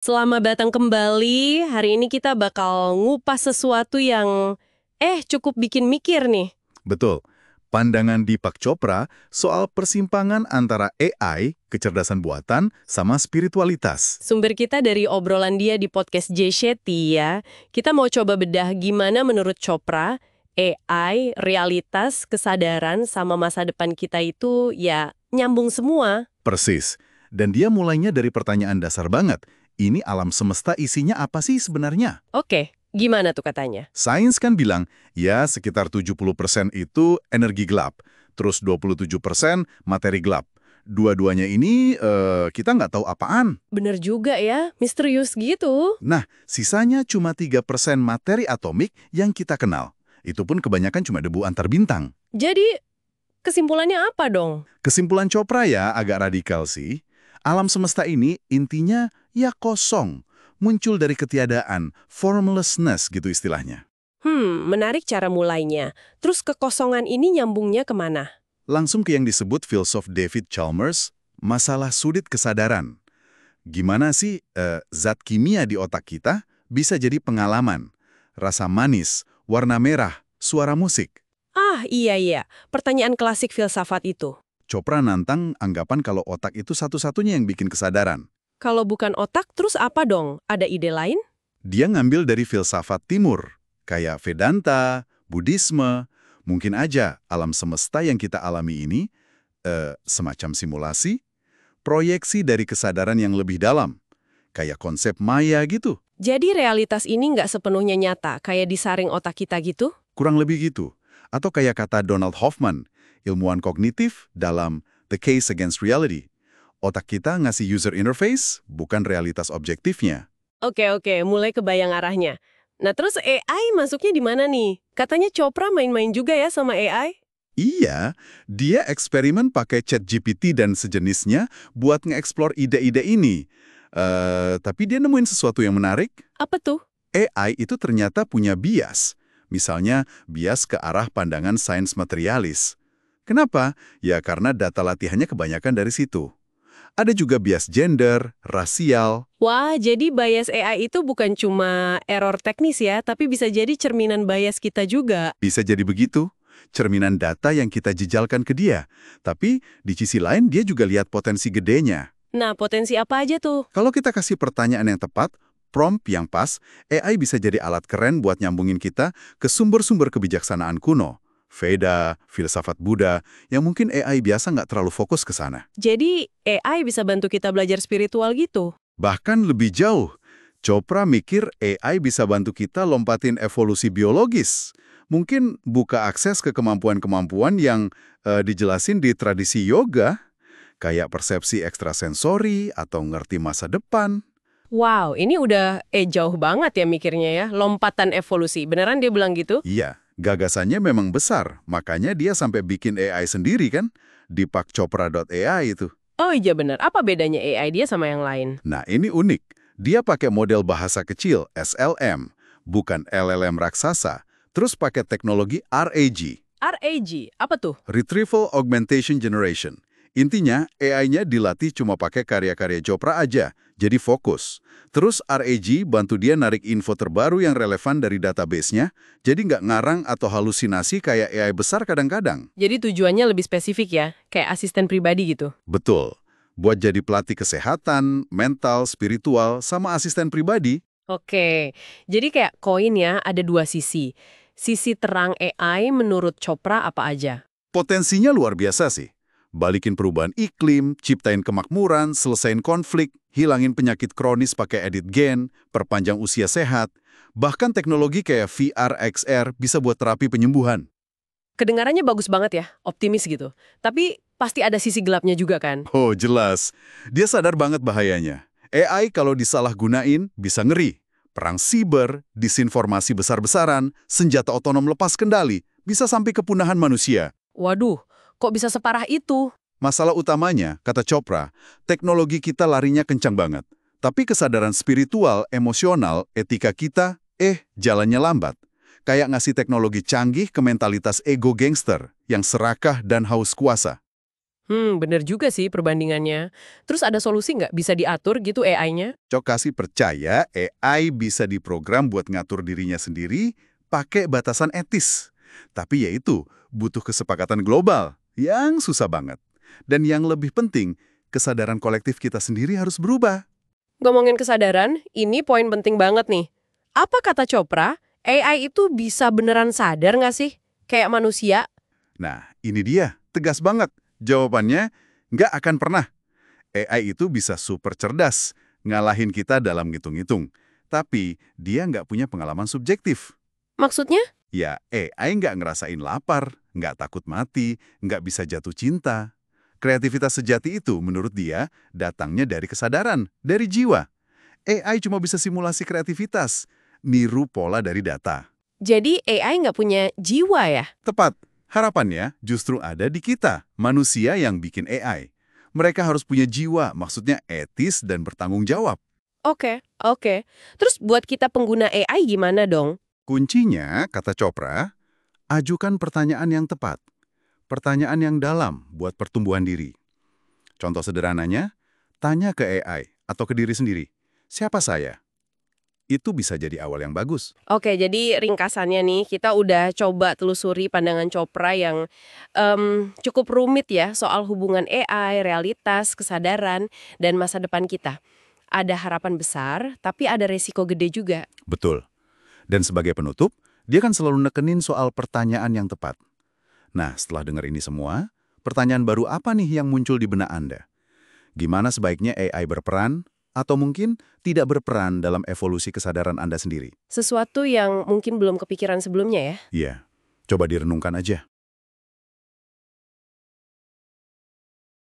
Selamat datang kembali. Hari ini kita bakal ngupas sesuatu yang cukup bikin mikir nih. Betul. Pandangan Deepak Chopra soal persimpangan antara AI, kecerdasan buatan, sama spiritualitas. Sumber kita dari obrolan dia di podcast Jay Shetty ya. Kita mau coba bedah gimana menurut Chopra AI, realitas, kesadaran, sama masa depan kita itu ya nyambung semua. Persis. Dan dia mulainya dari pertanyaan dasar banget. Ini alam semesta isinya apa sih sebenarnya? Oke, gimana tuh katanya? Sains kan bilang, ya sekitar 70% itu energi gelap, terus 27% materi gelap. Dua-duanya ini kita nggak tahu apaan. Bener juga ya, misterius gitu. Nah, sisanya cuma 3% materi atomik yang kita kenal. Itu pun kebanyakan cuma debu antar bintang. Jadi, kesimpulannya apa dong? Kesimpulan Chopra ya agak radikal sih. Alam semesta ini intinya ya kosong, muncul dari ketiadaan, formlessness gitu istilahnya. Menarik cara mulainya. Terus kekosongan ini nyambungnya kemana? Langsung ke yang disebut filsuf David Chalmers, masalah sudut kesadaran. Gimana sih zat kimia di otak kita bisa jadi pengalaman, rasa manis, warna merah, suara musik? Ah, iya. Pertanyaan klasik filsafat itu. Chopra nantang anggapan kalau otak itu satu-satunya yang bikin kesadaran. Kalau bukan otak, terus apa dong? Ada ide lain? Dia ngambil dari filsafat timur, kayak Vedanta, Buddhisme, mungkin aja alam semesta yang kita alami ini semacam simulasi, proyeksi dari kesadaran yang lebih dalam, kayak konsep maya gitu. Jadi realitas ini nggak sepenuhnya nyata, kayak disaring otak kita gitu? Kurang lebih gitu. Atau kayak kata Donald Hoffman, ilmuwan kognitif dalam The Case Against Reality. Otak kita ngasih user interface, bukan realitas objektifnya. Oke, mulai kebayang arahnya. Nah terus AI masuknya di mana nih? Katanya Chopra main-main juga ya sama AI? Iya, dia eksperimen pakai ChatGPT dan sejenisnya buat nge-explore ide-ide ini. Tapi dia nemuin sesuatu yang menarik. Apa tuh? AI itu ternyata punya bias. Misalnya, bias ke arah pandangan sains materialis. Kenapa? Ya karena data latihannya kebanyakan dari situ. Ada juga bias gender, rasial. Wah, jadi bias AI itu bukan cuma error teknis ya, tapi bisa jadi cerminan bias kita juga. Bisa jadi begitu. Cerminan data yang kita jejalkan ke dia. Tapi di sisi lain dia juga lihat potensi gedenya. Nah, potensi apa aja tuh? Kalau kita kasih pertanyaan yang tepat, prompt yang pas, AI bisa jadi alat keren buat nyambungin kita ke sumber-sumber kebijaksanaan kuno. Veda, filsafat Buddha, yang mungkin AI biasa nggak terlalu fokus ke sana. Jadi, AI bisa bantu kita belajar spiritual gitu? Bahkan lebih jauh, Chopra mikir AI bisa bantu kita lompatin evolusi biologis. Mungkin buka akses ke kemampuan-kemampuan yang dijelasin di tradisi yoga, kayak persepsi ekstrasensori atau ngerti masa depan. Wow, ini udah jauh banget ya mikirnya ya, lompatan evolusi. Beneran dia bilang gitu? Iya, gagasannya memang besar, makanya dia sampai bikin AI sendiri kan, di pakchopra.ai itu. Oh iya bener, apa bedanya AI dia sama yang lain? Nah, ini unik. Dia pakai model bahasa kecil, SLM, bukan LLM raksasa, terus pakai teknologi RAG, RAG, apa tuh? Retrieval Augmentation Generation. Intinya, AI-nya dilatih cuma pakai karya-karya Chopra aja, jadi fokus. Terus RAG bantu dia narik info terbaru yang relevan dari database-nya, jadi nggak ngarang atau halusinasi kayak AI besar kadang-kadang. Jadi tujuannya lebih spesifik ya, kayak asisten pribadi gitu? Betul. Buat jadi pelatih kesehatan, mental, spiritual, sama asisten pribadi. Oke, jadi kayak koin ya, ada dua sisi. Sisi terang AI menurut Chopra apa aja? Potensinya luar biasa sih. Balikin perubahan iklim, ciptain kemakmuran, selesain konflik, hilangin penyakit kronis pakai edit gen, perpanjang usia sehat. Bahkan teknologi kayak VR, XR bisa buat terapi penyembuhan. Kedengarannya bagus banget ya, optimis gitu. Tapi pasti ada sisi gelapnya juga kan? Oh, jelas. Dia sadar banget bahayanya. AI kalau disalahgunain bisa ngeri. Perang siber, disinformasi besar-besaran, senjata otonom lepas kendali, bisa sampai kepunahan manusia. Waduh, kok bisa separah itu? Masalah utamanya, kata Chopra, teknologi kita larinya kencang banget. Tapi kesadaran spiritual, emosional, etika kita, jalannya lambat. Kayak ngasih teknologi canggih ke mentalitas ego gangster yang serakah dan haus kuasa. Bener juga sih perbandingannya. Terus ada solusi nggak bisa diatur gitu AI-nya? Cokasi percaya AI bisa diprogram buat ngatur dirinya sendiri pakai batasan etis. Tapi yaitu butuh kesepakatan global yang susah banget. Dan yang lebih penting, kesadaran kolektif kita sendiri harus berubah. Ngomongin kesadaran, ini poin penting banget nih. Apa kata Chopra? AI itu bisa beneran sadar nggak sih? Kayak manusia? Nah, ini dia, tegas banget. Jawabannya, nggak akan pernah. AI itu bisa super cerdas, ngalahin kita dalam ngitung-ngitung. Tapi dia nggak punya pengalaman subjektif. Maksudnya? Ya, AI nggak ngerasain lapar, nggak takut mati, nggak bisa jatuh cinta. Kreativitas sejati itu, menurut dia, datangnya dari kesadaran, dari jiwa. AI cuma bisa simulasi kreativitas, niru pola dari data. Jadi AI nggak punya jiwa ya? Tepat, harapannya justru ada di kita, manusia yang bikin AI. Mereka harus punya jiwa, maksudnya etis dan bertanggung jawab. Oke, oke. Terus buat kita pengguna AI gimana dong? Kuncinya, kata Chopra, ajukan pertanyaan yang tepat. Pertanyaan yang dalam buat pertumbuhan diri. Contoh sederhananya, tanya ke AI atau ke diri sendiri, siapa saya? Itu bisa jadi awal yang bagus. Oke, jadi ringkasannya nih, kita udah coba telusuri pandangan Chopra yang cukup rumit ya soal hubungan AI, realitas, kesadaran, dan masa depan kita. Ada harapan besar, tapi ada resiko gede juga. Betul. Dan sebagai penutup, dia kan selalu nekenin soal pertanyaan yang tepat. Nah, setelah dengar ini semua, pertanyaan baru apa nih yang muncul di benak Anda? Gimana sebaiknya AI berperan? Atau mungkin tidak berperan dalam evolusi kesadaran Anda sendiri? Sesuatu yang mungkin belum kepikiran sebelumnya ya. Iya, coba direnungkan aja.